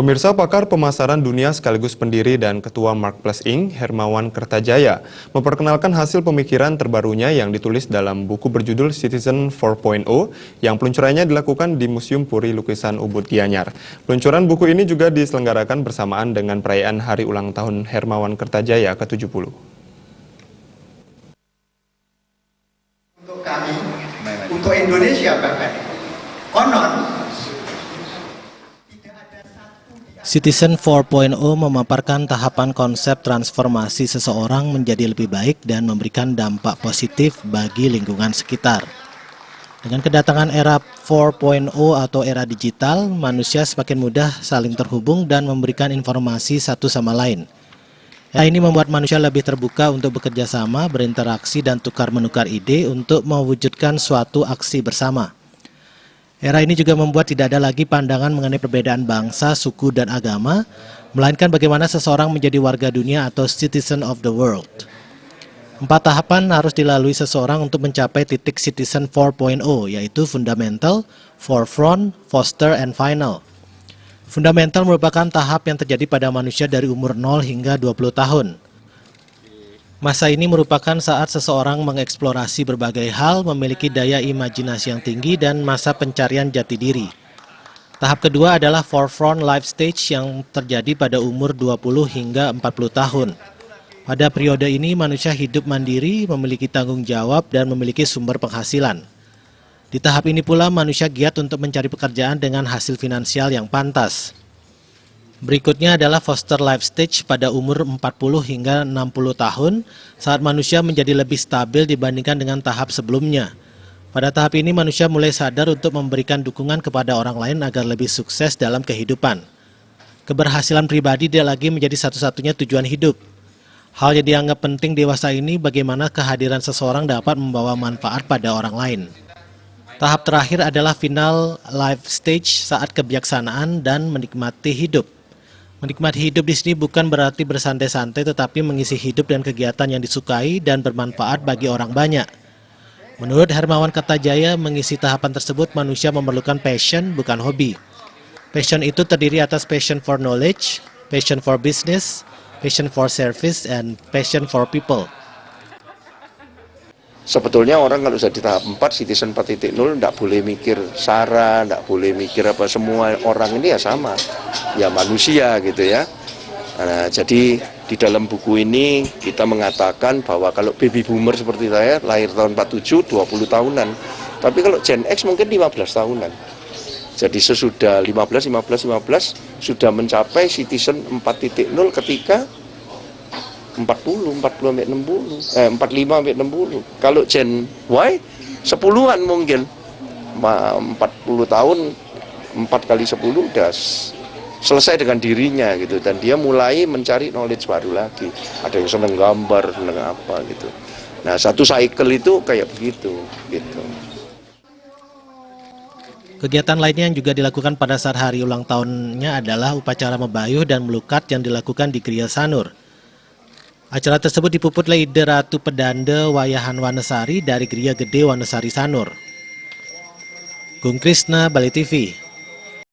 Pemirsa, pakar pemasaran dunia sekaligus pendiri dan ketua Marketplace Inc., Hermawan Kertajaya, memperkenalkan hasil pemikiran terbarunya yang ditulis dalam buku berjudul Citizen 4.0 yang peluncurannya dilakukan di Museum Puri Lukisan Ubud Gianyar. Peluncuran buku ini juga diselenggarakan bersamaan dengan perayaan Hari Ulang Tahun Hermawan Kertajaya ke-70. Untuk kami, untuk Indonesia bahkan, konon Citizen 4.0 memaparkan tahapan konsep transformasi seseorang menjadi lebih baik dan memberikan dampak positif bagi lingkungan sekitar. Dengan kedatangan era 4.0 atau era digital, manusia semakin mudah saling terhubung dan memberikan informasi satu sama lain. Era ini membuat manusia lebih terbuka untuk bekerja sama, berinteraksi, dan tukar-menukar ide untuk mewujudkan suatu aksi bersama. Era ini juga membuat tidak ada lagi pandangan mengenai perbedaan bangsa, suku, dan agama, melainkan bagaimana seseorang menjadi warga dunia atau citizen of the world. 4 tahapan harus dilalui seseorang untuk mencapai titik Citizen 4.0, yaitu fundamental, forefront, foster, and final. Fundamental merupakan tahap yang terjadi pada manusia dari umur 0 hingga 20 tahun. Masa ini merupakan saat seseorang mengeksplorasi berbagai hal, memiliki daya imajinasi yang tinggi, dan masa pencarian jati diri. Tahap kedua adalah forefront life stage yang terjadi pada umur 20 hingga 40 tahun. Pada periode ini manusia hidup mandiri, memiliki tanggung jawab, dan memiliki sumber penghasilan. Di tahap ini pula manusia giat untuk mencari pekerjaan dengan hasil finansial yang pantas. Berikutnya adalah foster life stage pada umur 40 hingga 60 tahun saat manusia menjadi lebih stabil dibandingkan dengan tahap sebelumnya. Pada tahap ini manusia mulai sadar untuk memberikan dukungan kepada orang lain agar lebih sukses dalam kehidupan. Keberhasilan pribadi tidak lagi menjadi satu-satunya tujuan hidup. Hal yang dianggap penting dewasa ini bagaimana kehadiran seseorang dapat membawa manfaat pada orang lain. Tahap terakhir adalah final life stage saat kebijaksanaan dan menikmati hidup. Menikmati hidup di sini bukan berarti bersantai-santai, tetapi mengisi hidup dan kegiatan yang disukai dan bermanfaat bagi orang banyak. Menurut Hermawan Kertajaya, mengisi tahapan tersebut manusia memerlukan passion, bukan hobi. Passion itu terdiri atas passion for knowledge, passion for business, passion for service, and passion for people. Sebetulnya orang kalau sudah di tahap 4, Citizen 4.0, tidak boleh mikir sara, tidak boleh mikir apa, semua orang ini ya sama, ya manusia gitu ya. Nah, jadi di dalam buku ini kita mengatakan bahwa kalau baby boomer seperti saya, lahir tahun 47, 20 tahunan. Tapi kalau Gen X mungkin 15 tahunan. Jadi sesudah 15, sudah mencapai Citizen 4.0 ketika 45 sampai 60. Kalau Gen Y 10-an mungkin 40 tahun 4 kali 10 udah selesai dengan dirinya gitu, dan dia mulai mencari knowledge baru lagi. Ada yang seneng gambar, seneng apa gitu. Nah, satu cycle itu kayak begitu gitu. Kegiatan lainnya yang juga dilakukan pada saat hari ulang tahunnya adalah upacara mebayuh dan melukat yang dilakukan di Gria Sanur. Acara tersebut dipuput oleh Ide Ratu Pedanda Wayahan Wanesari dari Gria Gede Wanesari Sanur. Gung Krisna, Bali TV.